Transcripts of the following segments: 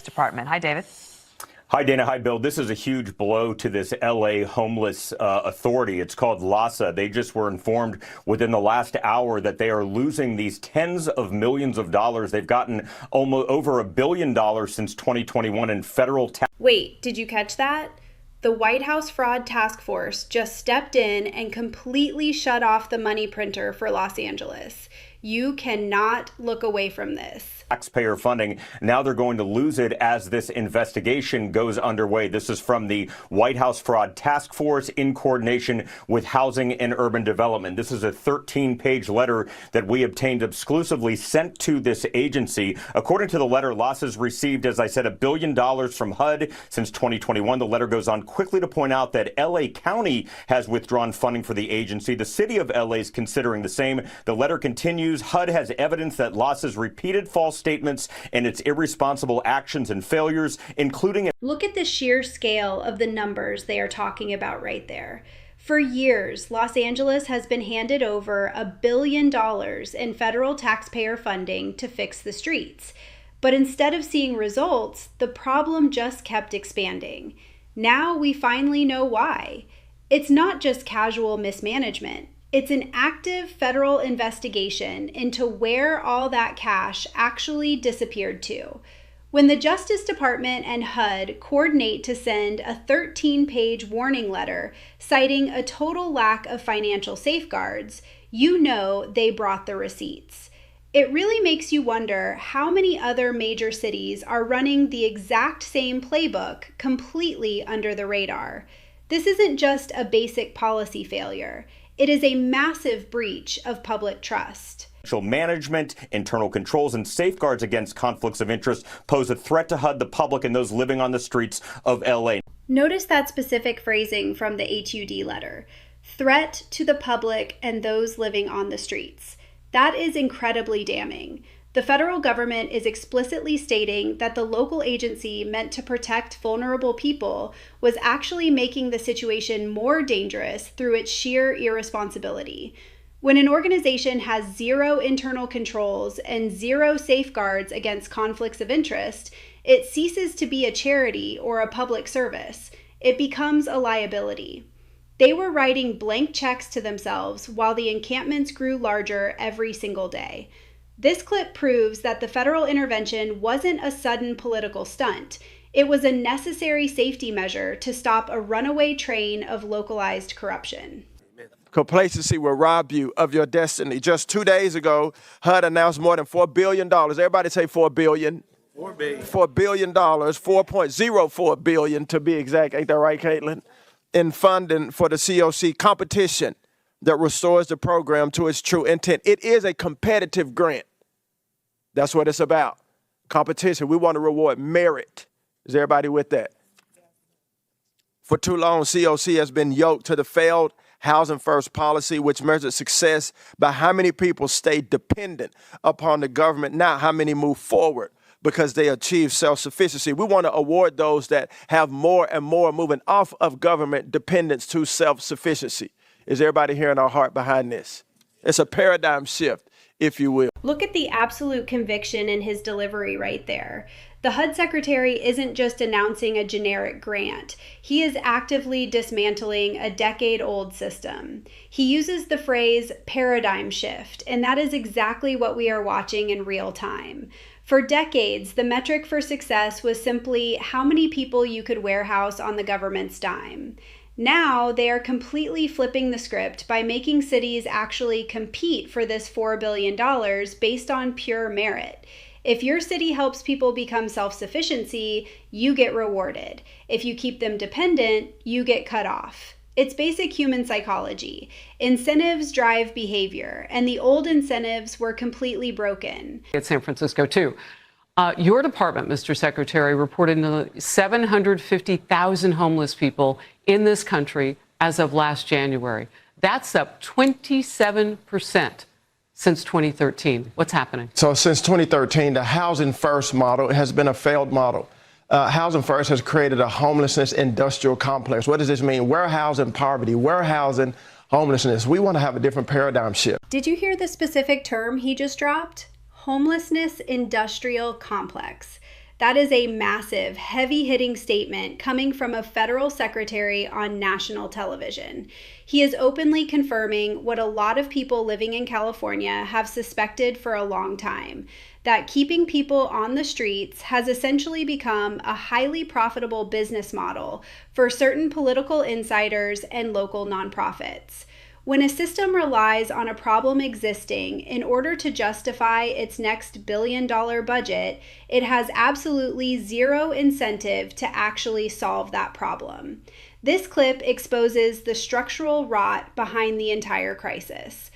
Department. Hi, David. Hi, Dana. Hi, Bill. This is a huge blow to this L.A. homeless authority. It's called LAHSA. They just were informed within the last hour that they are losing these tens of millions of dollars. They've gotten almost over $1 billion since 2021 in federal tax. Wait, did you catch that? The White House Fraud Task Force just stepped in and completely shut off the money printer for Los Angeles. You cannot look away from this. Taxpayer funding. Now they're going to lose it as this investigation goes underway. This is from the White House Fraud Task Force in coordination with Housing and Urban Development. This is a 13-page letter that we obtained exclusively sent to this agency. According to the letter, LAHSA's received, as I said, $1 billion from HUD since 2021. The letter goes on quickly to point out that L.A. County has withdrawn funding for the agency. The city of L.A. is considering the same. The letter continues. HUD has evidence that LAHSA's repeated false statements and its irresponsible actions and failures, including... Look at the sheer scale of the numbers they are talking about right there. For years, Los Angeles has been handed over $1 billion in federal taxpayer funding to fix the streets. But instead of seeing results, the problem just kept expanding. Now we finally know why. It's not just casual mismanagement. It's an active federal investigation into where all that cash actually disappeared to. When the Justice Department and HUD coordinate to send a 13-page warning letter citing a total lack of financial safeguards, you know they brought the receipts. It really makes you wonder how many other major cities are running the exact same playbook completely under the radar. This isn't just a basic policy failure. It is a massive breach of public trust. Management, internal controls, and safeguards against conflicts of interest pose a threat to HUD, the public, and those living on the streets of L.A. Notice that specific phrasing from the HUD letter. Threat to the public and those living on the streets. That is incredibly damning. The federal government is explicitly stating that the local agency meant to protect vulnerable people was actually making the situation more dangerous through its sheer irresponsibility. When an organization has zero internal controls and zero safeguards against conflicts of interest, it ceases to be a charity or a public service. It becomes a liability. They were writing blank checks to themselves while the encampments grew larger every single day. This clip proves that the federal intervention wasn't a sudden political stunt. It was a necessary safety measure to stop a runaway train of localized corruption. Complacency will rob you of your destiny. Just 2 days ago, HUD announced more than $4 billion. Everybody say $4 billion. $4 billion. $4 billion, $4.04 billion to be exact. Ain't that right, Caitlin? In funding for the COC competition that restores the program to its true intent. It is a competitive grant. That's what it's about. Competition. We want to reward merit. Is everybody with that? For too long, COC has been yoked to the failed Housing First policy, which measures success by how many people stay dependent upon the government, not how many move forward because they achieve self-sufficiency. We want to award those that have more and more moving off of government dependence to self-sufficiency. Is everybody hearing our heart behind this? It's a paradigm shift, if you will. Look at the absolute conviction in his delivery right there. The HUD secretary isn't just announcing a generic grant. He is actively dismantling a decade-old system. He uses the phrase paradigm shift, and that is exactly what we are watching in real time. For decades, the metric for success was simply how many people you could warehouse on the government's dime. Now they are completely flipping the script by making cities actually compete for this $4 billion based on pure merit. If your city helps people become self-sufficiency, you get rewarded. If you keep them dependent, you get cut off. It's basic human psychology. Incentives drive behavior, and the old incentives were completely broken. At San Francisco, too. Your department, Mr. Secretary, reported nearly 750,000 homeless people in this country as of last January. That's up 27% since 2013. What's happening? So since 2013, the Housing First model has been a failed model. Housing First has created a homelessness industrial complex. What does this mean? Warehousing poverty, warehousing homelessness. We want to have a different paradigm shift. Did you hear the specific term he just dropped? Homelessness industrial complex. That is a massive, heavy-hitting statement coming from a federal secretary on national television. He is openly confirming what a lot of people living in California have suspected for a long time, that keeping people on the streets has essentially become a highly profitable business model for certain political insiders and local nonprofits. When a system relies on a problem existing in order to justify its next billion-dollar budget, it has absolutely zero incentive to actually solve that problem. This clip exposes the structural rot behind the entire crisis.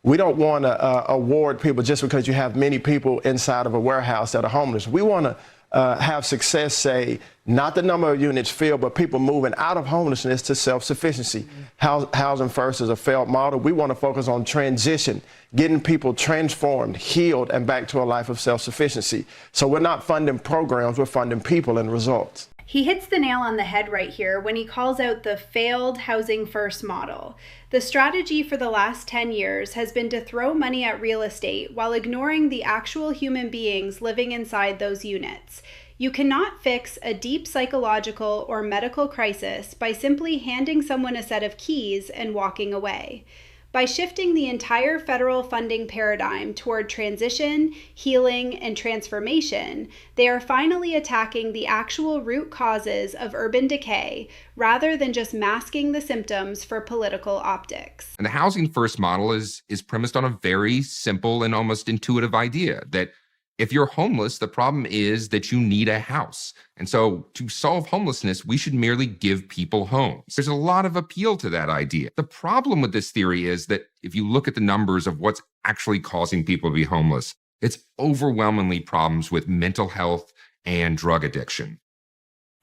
We don't want to award people just because you have many people inside of a warehouse that are homeless. We want to have success, say, not the number of units filled, but people moving out of homelessness to self-sufficiency. Housing First is a failed model. We want to focus on transition, getting people transformed, healed, and back to a life of self-sufficiency. So we're not funding programs, we're funding people and results. He hits the nail on the head right here when he calls out the failed Housing First model. The strategy for the last 10 years has been to throw money at real estate while ignoring the actual human beings living inside those units. You cannot fix a deep psychological or medical crisis by simply handing someone a set of keys and walking away. By shifting the entire federal funding paradigm toward transition, healing, and transformation, they are finally attacking the actual root causes of urban decay rather than just masking the symptoms for political optics. And the Housing First model is premised on a very simple and almost intuitive idea that if you're homeless, the problem is that you need a house. And so to solve homelessness, we should merely give people homes. There's a lot of appeal to that idea. The problem with this theory is that if you look at the numbers of what's actually causing people to be homeless, it's overwhelmingly problems with mental health and drug addiction.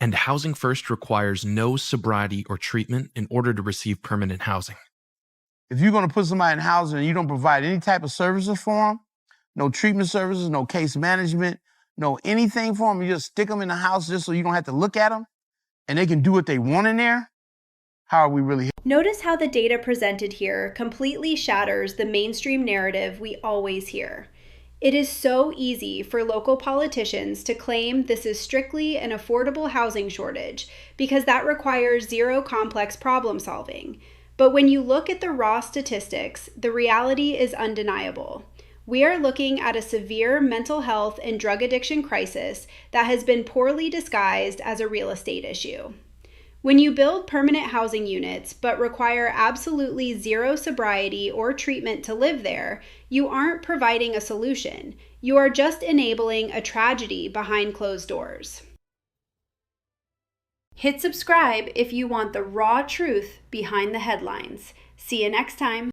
And Housing First requires no sobriety or treatment in order to receive permanent housing. If you're going to put somebody in housing and you don't provide any type of services for them, no treatment services, no case management, no anything for them. You just stick them in the house just so you don't have to look at them and they can do what they want in there. How are we really? Notice how the data presented here completely shatters the mainstream narrative we always hear. It is so easy for local politicians to claim this is strictly an affordable housing shortage because that requires zero complex problem solving. But when you look at the raw statistics, the reality is undeniable. We are looking at a severe mental health and drug addiction crisis that has been poorly disguised as a real estate issue. When you build permanent housing units but require absolutely zero sobriety or treatment to live there, you aren't providing a solution. You are just enabling a tragedy behind closed doors. Hit subscribe if you want the raw truth behind the headlines. See you next time.